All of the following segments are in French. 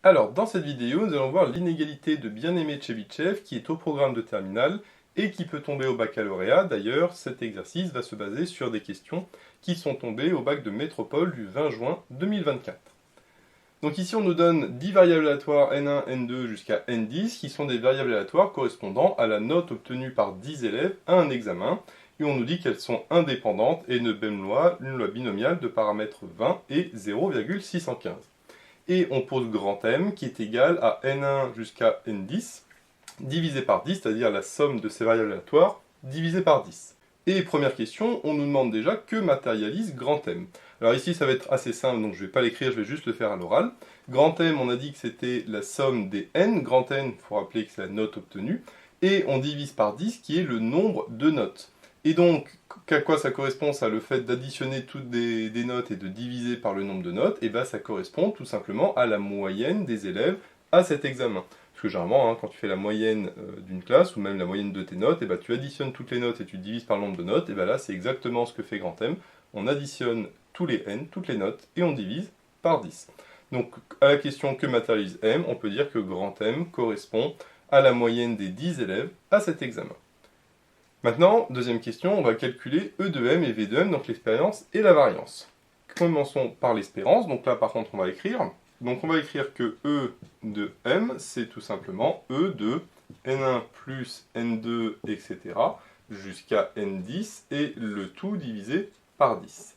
Alors, dans cette vidéo, nous allons voir l'inégalité de bien-aimé Tchebychev qui est au programme de terminale et qui peut tomber au baccalauréat. D'ailleurs, cet exercice va se baser sur des questions qui sont tombées au bac de métropole du 20 juin 2024. Donc ici, on nous donne 10 variables aléatoires N1, N2 jusqu'à N10 qui sont des variables aléatoires correspondant à la note obtenue par 10 élèves à un examen. Et on nous dit qu'elles sont indépendantes et une loi binomiale de paramètres 20 et 0,615. Et on pose grand M qui est égal à N1 jusqu'à N10 divisé par 10, c'est-à-dire la somme de ces variables aléatoires divisé par 10. Et première question, on nous demande déjà que matérialise grand M. Alors ici ça va être assez simple, donc je ne vais pas l'écrire, je vais juste le faire à l'oral. Grand M, on a dit que c'était la somme des N. Grand N, il faut rappeler que c'est la note obtenue. Et on divise par 10 qui est le nombre de notes. Et donc, à quoi ça correspond, ça, le fait d'additionner toutes des notes et de diviser par le nombre de notes? Et bien ça correspond tout simplement à la moyenne des élèves à cet examen. Parce que généralement, quand tu fais la moyenne d'une classe, ou même la moyenne de tes notes, et tu additionnes toutes les notes et tu divises par le nombre de notes, et bien là c'est exactement ce que fait grand M. On additionne tous les N, toutes les notes, et on divise par 10. Donc à la question que matérialise M, on peut dire que grand M correspond à la moyenne des 10 élèves à cet examen. Maintenant, deuxième question, on va calculer E de M et V de M, donc l'espérance et la variance. Commençons par l'espérance, donc là par contre on va écrire. Donc on va écrire que E de M, c'est tout simplement E de N1 plus N2, etc. jusqu'à N10, et le tout divisé par 10.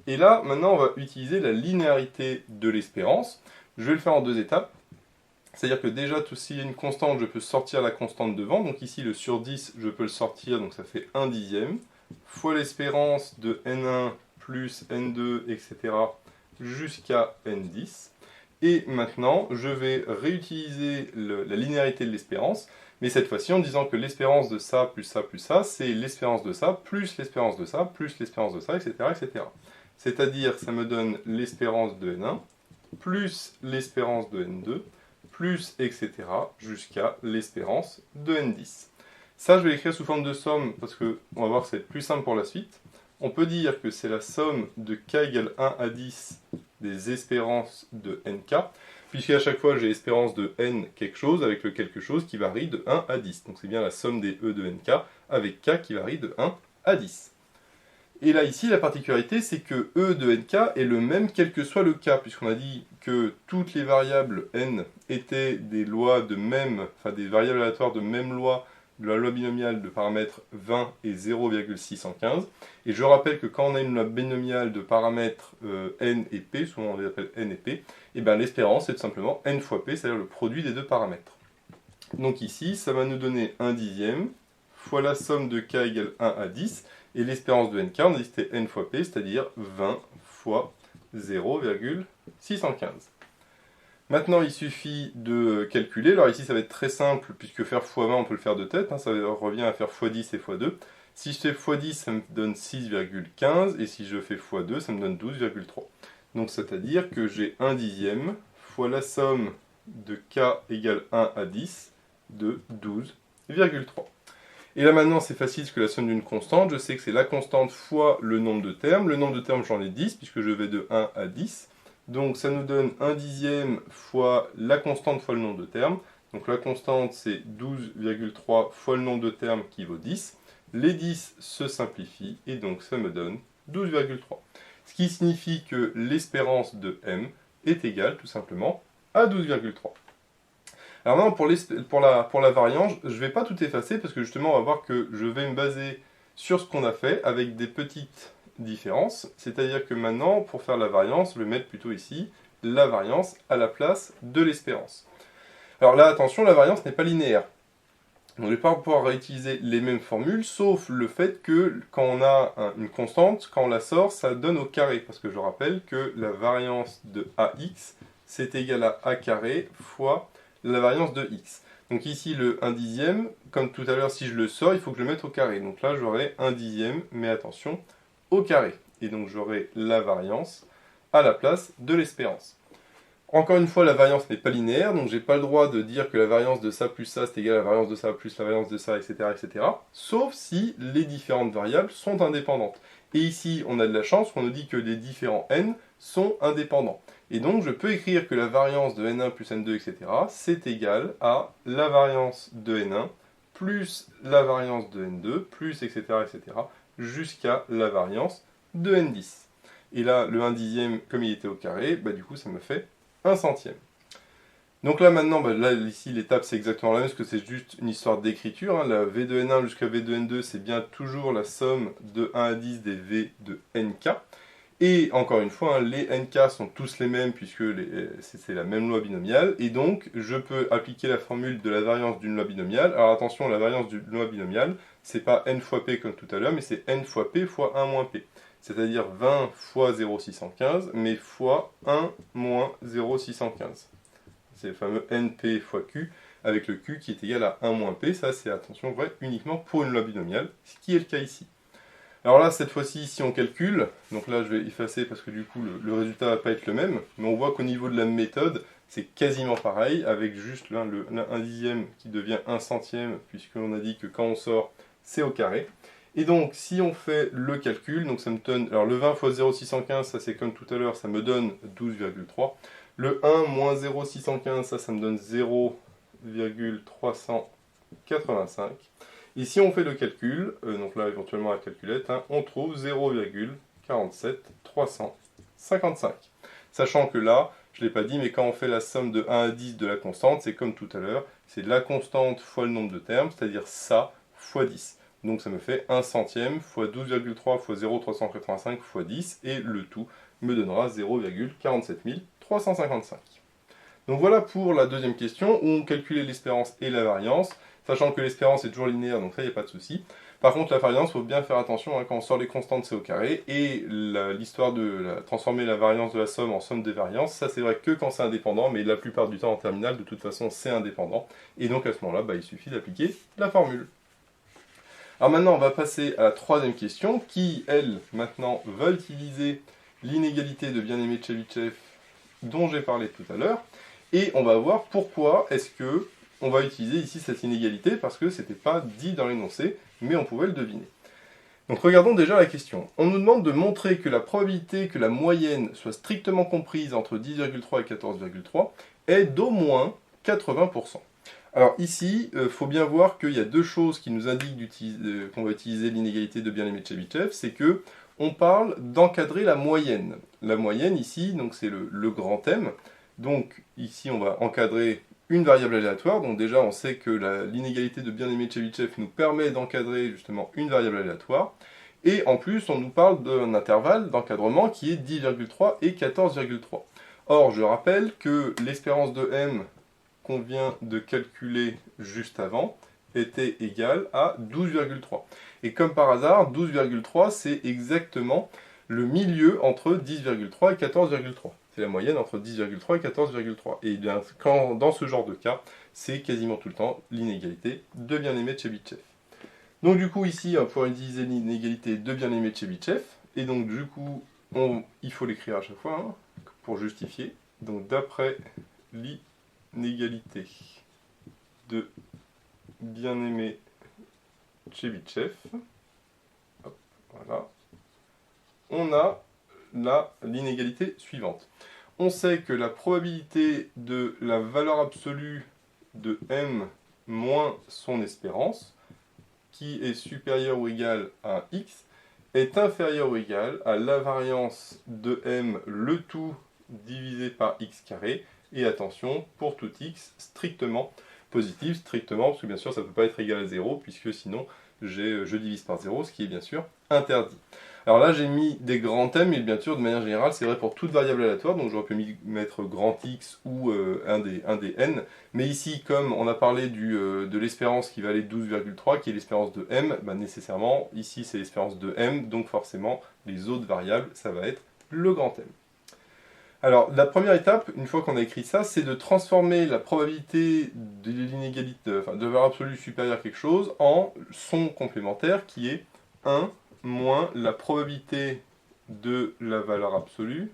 Et là, maintenant on va utiliser la linéarité de l'espérance. Je vais le faire en deux étapes. C'est-à-dire que déjà, s'il y a une constante, je peux sortir la constante devant. Donc ici, le sur 10, je peux le sortir, donc ça fait 1 dixième, fois l'espérance de N1 plus N2, etc. jusqu'à N10. Et maintenant, je vais réutiliser la linéarité de l'espérance, mais cette fois-ci en disant que l'espérance de ça plus ça plus ça, c'est l'espérance de ça plus l'espérance de ça plus l'espérance de ça, etc. etc. C'est-à-dire que ça me donne l'espérance de N1 plus l'espérance de N2, plus, etc., jusqu'à l'espérance de N10. Ça, je vais l'écrire sous forme de somme, parce qu'on va voir que ça va être plus simple pour la suite. On peut dire que c'est la somme de k égale 1 à 10 des espérances de nk, puisqu'à chaque fois, j'ai espérance de n quelque chose, avec le quelque chose qui varie de 1 à 10. Donc c'est bien la somme des e de nk, avec k qui varie de 1 à 10. Et là, ici, la particularité, c'est que E de nk est le même quel que soit le k, puisqu'on a dit que toutes les variables n étaient des lois de même, enfin des variables aléatoires de même loi, de la loi binomiale de paramètres 20 et 0,615. Et je rappelle que quand on a une loi binomiale de paramètres n et p, souvent on les appelle n et p, et bien l'espérance c'est tout simplement n fois p, c'est-à-dire le produit des deux paramètres. Donc ici, ça va nous donner 1 dixième fois la somme de k égale 1 à 10, et l'espérance de nk, on a dit c'était n fois p, c'est-à-dire 20 fois 0,615. Maintenant, il suffit de calculer. Alors ici, ça va être très simple, puisque faire x 20, on peut le faire de tête. Ça revient à faire x 10 et x 2. Si je fais x 10, ça me donne 6,15, et si je fais x 2, ça me donne 12,3. Donc c'est-à-dire que j'ai 1 dixième fois la somme de k égale 1 à 10 de 12,3. Et là maintenant c'est facile parce que la somme d'une constante, je sais que c'est la constante fois le nombre de termes. Le nombre de termes j'en ai 10 puisque je vais de 1 à 10. Donc ça nous donne 1 dixième fois la constante fois le nombre de termes. Donc la constante c'est 12,3 fois le nombre de termes qui vaut 10. Les 10 se simplifient et donc ça me donne 12,3. Ce qui signifie que l'espérance de M est égale tout simplement à 12,3. Alors maintenant, pour la variance, je ne vais pas tout effacer parce que justement, on va voir que je vais me baser sur ce qu'on a fait avec des petites différences. C'est-à-dire que maintenant, pour faire la variance, je vais mettre plutôt ici la variance à la place de l'espérance. Alors là, attention, la variance n'est pas linéaire. On ne va pas pouvoir réutiliser les mêmes formules, sauf le fait que quand on a une constante, quand on la sort, ça donne au carré. Parce que je rappelle que la variance de AX, c'est égal à A carré fois la variance de x. Donc ici, le 1 dixième, comme tout à l'heure, si je le sors, il faut que je le mette au carré. Donc là, j'aurai 1 dixième, mais attention, au carré. Et donc j'aurai la variance à la place de l'espérance. Encore une fois, la variance n'est pas linéaire, donc j'ai pas le droit de dire que la variance de ça plus ça, c'est égal à la variance de ça plus la variance de ça, etc., etc. Sauf si les différentes variables sont indépendantes. Et ici, on a de la chance qu'on nous dit que les différents n sont indépendants. Et donc je peux écrire que la variance de n1 plus n2, etc., c'est égal à la variance de n1 plus la variance de n2, plus etc., etc., jusqu'à la variance de n10. Et là, le 1 dixième, comme il était au carré, bah, du coup, ça me fait 1 centième. Donc là, maintenant, bah, là, ici, l'étape, c'est exactement la même, parce que c'est juste une histoire d'écriture. Hein. La V de N1 jusqu'à V de N2, c'est bien toujours la somme de 1 à 10 des V de NK. Et encore une fois, hein, les NK sont tous les mêmes, puisque c'est la même loi binomiale. Et donc, je peux appliquer la formule de la variance d'une loi binomiale. Alors attention, la variance d'une loi binomiale, c'est pas n fois p comme tout à l'heure, mais c'est n fois p fois 1 moins p. C'est-à-dire 20 fois 0,615, mais fois 1 moins 0,615. C'est le fameux np fois q, avec le q qui est égal à 1 moins p. Ça, c'est, attention, vrai uniquement pour une loi binomiale, ce qui est le cas ici. Alors là, cette fois-ci, si on calcule, donc là, je vais effacer parce que du coup, le résultat ne va pas être le même, mais on voit qu'au niveau de la méthode, c'est quasiment pareil, avec juste là, le 1 dixième qui devient 1 centième, puisqu'on a dit que quand on sort, c'est au carré. Et donc, si on fait le calcul, donc ça me donne, alors le 20 fois 0,615, ça c'est comme tout à l'heure, ça me donne 12,3. Le 1 moins 0,615, ça me donne 0,385. Et si on fait le calcul, donc là éventuellement la calculette, hein, on trouve 0,47355. Sachant que là, je ne l'ai pas dit, mais quand on fait la somme de 1 à 10 de la constante, c'est comme tout à l'heure, c'est la constante fois le nombre de termes, c'est-à-dire ça fois 10. Donc ça me fait 1 centième fois 12,3 fois 0,385 fois 10, et le tout me donnera 0,47355. Donc voilà pour la deuxième question, où on calculait l'espérance et la variance, sachant que l'espérance est toujours linéaire, donc ça, il n'y a pas de souci. Par contre, la variance, il faut bien faire attention, hein, quand on sort les constantes, c'est au carré, et l'histoire de transformer la variance de la somme en somme des variances, ça c'est vrai que quand c'est indépendant, mais la plupart du temps en terminale, de toute façon, c'est indépendant, et donc à ce moment-là, bah, il suffit d'appliquer la formule. Alors maintenant, on va passer à la troisième question, qui, elle, maintenant, va utiliser l'inégalité de bien-aimé de Chebyshev dont j'ai parlé tout à l'heure, et on va voir pourquoi est-ce que on va utiliser ici cette inégalité, parce que ce n'était pas dit dans l'énoncé, mais on pouvait le deviner. Donc regardons déjà la question. On nous demande de montrer que la probabilité que la moyenne soit strictement comprise entre 10,3 et 14,3 est d'au moins 80%. Alors ici, il faut bien voir qu'il y a deux choses qui nous indiquent qu'on va utiliser l'inégalité de bien-aimé de Chebyshev, c'est que on parle d'encadrer la moyenne. La moyenne ici, donc c'est le grand M. Donc ici, on va encadrer une variable aléatoire. Donc déjà, on sait que l'inégalité de bien-aimé de Chebyshev nous permet d'encadrer justement une variable aléatoire. Et en plus, on nous parle d'un intervalle d'encadrement qui est 10,3 et 14,3. Or, je rappelle que l'espérance de M qu'on vient de calculer juste avant était égale à 12,3. Et comme par hasard, 12,3 c'est exactement le milieu entre 10,3 et 14,3. C'est la moyenne entre 10,3 et 14,3. Et bien, dans ce genre de cas, c'est quasiment tout le temps l'inégalité de bien-aimé de Chebyshev. Donc du coup ici, on va pouvoir utiliser l'inégalité de bien-aimé de Chebyshev. Et donc du coup, il faut l'écrire à chaque fois hein, pour justifier. Donc d'après l'inégalité de bien-aimé Chebyshev, voilà, on a l'inégalité suivante. On sait que la probabilité de la valeur absolue de m moins son espérance, qui est supérieure ou égale à x, est inférieure ou égale à la variance de m le tout divisé par x carré, et attention, pour tout x, strictement positif, strictement, parce que bien sûr ça ne peut pas être égal à 0, puisque sinon je divise par 0, ce qui est bien sûr interdit. Alors là j'ai mis des grands m, mais bien sûr de manière générale c'est vrai pour toute variable aléatoire, donc j'aurais pu mettre grand x ou un des n, mais ici comme on a parlé de l'espérance qui valait 12,3, qui est l'espérance de m, bah nécessairement ici c'est l'espérance de m, donc forcément les autres variables ça va être le grand m. Alors, la première étape, une fois qu'on a écrit ça, c'est de transformer la probabilité de l'inégalité, enfin de valeur absolue supérieure à quelque chose, en son complémentaire qui est 1 moins la probabilité de la valeur absolue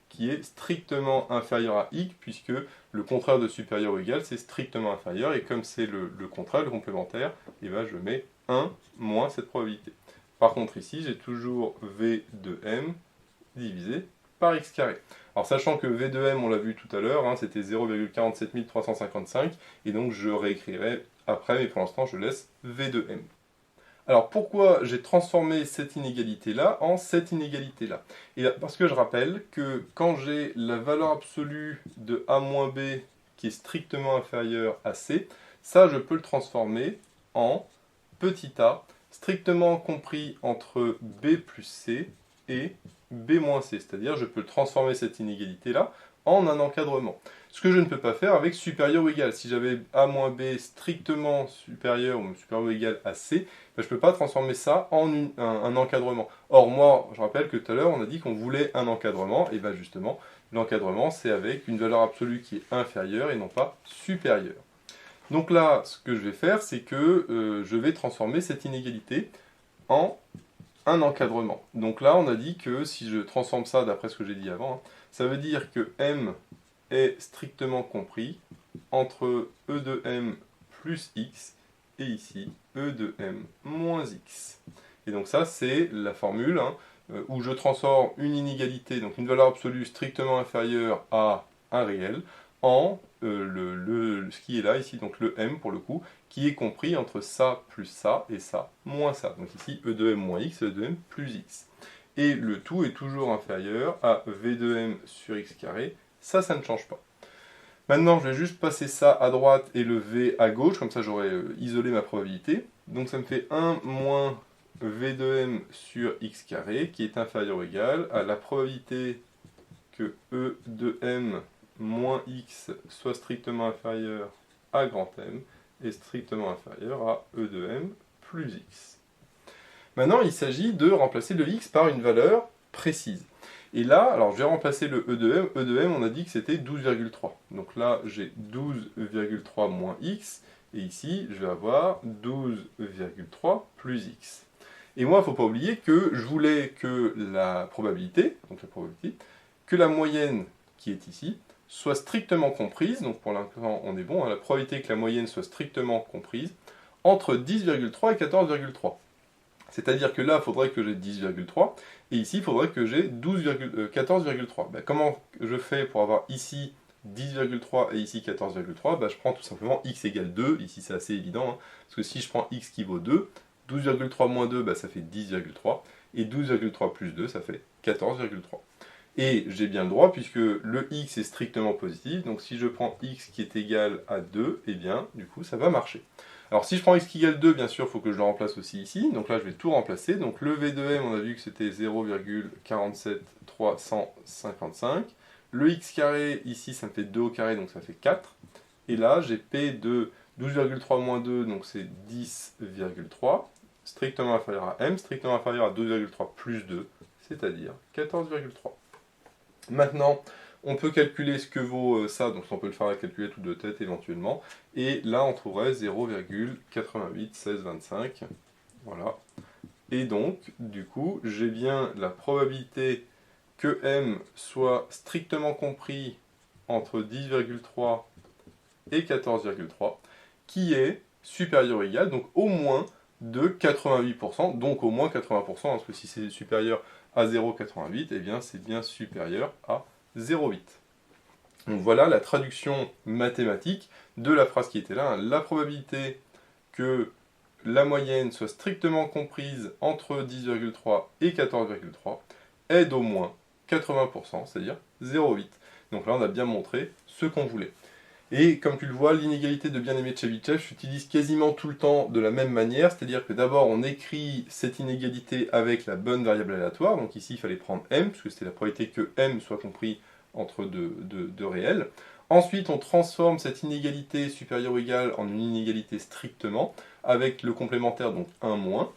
qui est strictement inférieure à x, puisque le contraire de supérieur ou égal, c'est strictement inférieur, et comme c'est le contraire, le complémentaire, et ben je mets 1 moins cette probabilité. Par contre ici, j'ai toujours v de m divisé par x carré. Alors sachant que v de m, on l'a vu tout à l'heure, hein, c'était 0,47 355, et donc je réécrirai après, mais pour l'instant je laisse v de m. Alors pourquoi j'ai transformé cette inégalité-là en cette inégalité-là? Parce que je rappelle que quand j'ai la valeur absolue de a moins b qui est strictement inférieure à c, ça je peux le transformer en petit a strictement compris entre b plus c et b moins c. C'est-à-dire je peux transformer cette inégalité-là en un encadrement. Ce que je ne peux pas faire avec supérieur ou égal. Si j'avais a moins b strictement supérieur ou supérieur ou égal à c, ben, je ne peux pas transformer ça en un encadrement. Or moi, je rappelle que tout à l'heure, on a dit qu'on voulait un encadrement, et bien justement, l'encadrement c'est avec une valeur absolue qui est inférieure et non pas supérieure. Donc là, ce que je vais faire, c'est que je vais transformer cette inégalité en un encadrement. Donc là, on a dit que si je transforme ça d'après ce que j'ai dit avant, hein, ça veut dire que m est strictement compris entre e de m plus x et ici e de m moins x. Et donc ça, c'est la formule hein, où je transforme une inégalité, donc une valeur absolue strictement inférieure à un réel, en ce qui est là, ici, donc le m pour le coup, qui est compris entre ça plus ça et ça moins ça. Donc ici, e de m moins x, e de m plus x. Et le tout est toujours inférieur à v de m sur x carré. Ça ne change pas. Maintenant, je vais juste passer ça à droite et le v à gauche, comme ça j'aurai isolé ma probabilité. Donc ça me fait 1 moins v de m sur x carré, qui est inférieur ou égal à la probabilité que e de m moins x soit strictement inférieur à grand M et strictement inférieur à e de m plus x. Maintenant, il s'agit de remplacer le x par une valeur précise. Et là, alors je vais remplacer le e de m. E de m, on a dit que c'était 12,3. Donc là, j'ai 12,3 moins x. Et ici, je vais avoir 12,3 plus x. Et moi, il ne faut pas oublier que je voulais que la probabilité, que la moyenne qui est ici, soit strictement comprise, donc pour l'instant on est bon, hein, la probabilité que la moyenne soit strictement comprise, entre 10,3 et 14,3. C'est-à-dire que là, il faudrait que j'ai 10,3, et ici, il faudrait que j'ai 14,3. Ben, comment je fais pour avoir ici 10,3 et ici 14,3 ben, je prends tout simplement x égale 2, ici c'est assez évident, hein, parce que si je prends x qui vaut 2, 12,3 moins 2, ben, ça fait 10,3, et 12,3 plus 2, ça fait 14,3. Et j'ai bien le droit, puisque le x est strictement positif, donc si je prends x qui est égal à 2, eh bien, du coup, ça va marcher. Alors si je prends x qui égale 2, bien sûr, il faut que je le remplace aussi ici. Donc là, je vais tout remplacer. Donc le v de m, on a vu que c'était 0,47355. Le x carré, ici, ça me fait 2 au carré, donc ça fait 4. Et là, j'ai p de 12,3 moins 2, donc c'est 10,3. Strictement inférieur à m, strictement inférieur à 12,3 plus 2, c'est-à-dire 14,3. Maintenant, on peut calculer ce que vaut ça, donc on peut le faire à la calculette ou de tête éventuellement. Et là, on trouverait 0,881625. Voilà. Et donc, du coup, j'ai bien la probabilité que m soit strictement compris entre 10,3 et 14,3, qui est supérieur ou égal, donc au moins de 88%, donc au moins 80%, parce que si c'est supérieur à 0,88, eh bien c'est bien supérieur à 0,8. Donc voilà la traduction mathématique de la phrase qui était là. Hein. La probabilité que la moyenne soit strictement comprise entre 10,3 et 14,3 est d'au moins 80%, c'est-à-dire 0,8. Donc là on a bien montré ce qu'on voulait. Et comme tu le vois, l'inégalité de bien-aimé de Chebyshev s'utilise quasiment tout le temps de la même manière, c'est-à-dire que d'abord on écrit cette inégalité avec la bonne variable aléatoire, donc ici il fallait prendre m, puisque c'était la probabilité que m soit compris entre deux réels. Ensuite on transforme cette inégalité supérieure ou égale en une inégalité strictement, avec le complémentaire, donc 1 moins.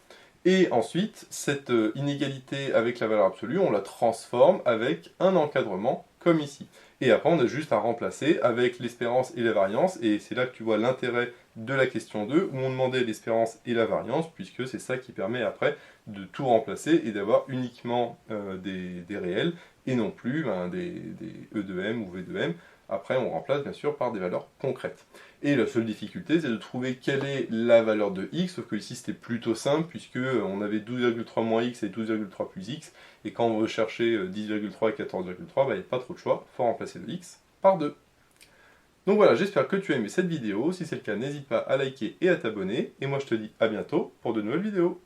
Et ensuite, cette inégalité avec la valeur absolue, on la transforme avec un encadrement, comme ici. Et après, on a juste à remplacer avec l'espérance et la variance, et c'est là que tu vois l'intérêt de la question 2, où on demandait l'espérance et la variance, puisque c'est ça qui permet après de tout remplacer et d'avoir uniquement des réels, et non plus des E de m ou V de m, Après, on remplace bien sûr par des valeurs concrètes. Et la seule difficulté, c'est de trouver quelle est la valeur de x, sauf que ici c'était plutôt simple, puisque on avait 12,3 moins x et 12,3 plus x, et quand on veut chercher 10,3 et 14,3, il n'y a pas trop de choix, il faut remplacer le x par 2. Donc voilà, j'espère que tu as aimé cette vidéo, si c'est le cas, n'hésite pas à liker et à t'abonner, et moi je te dis à bientôt pour de nouvelles vidéos.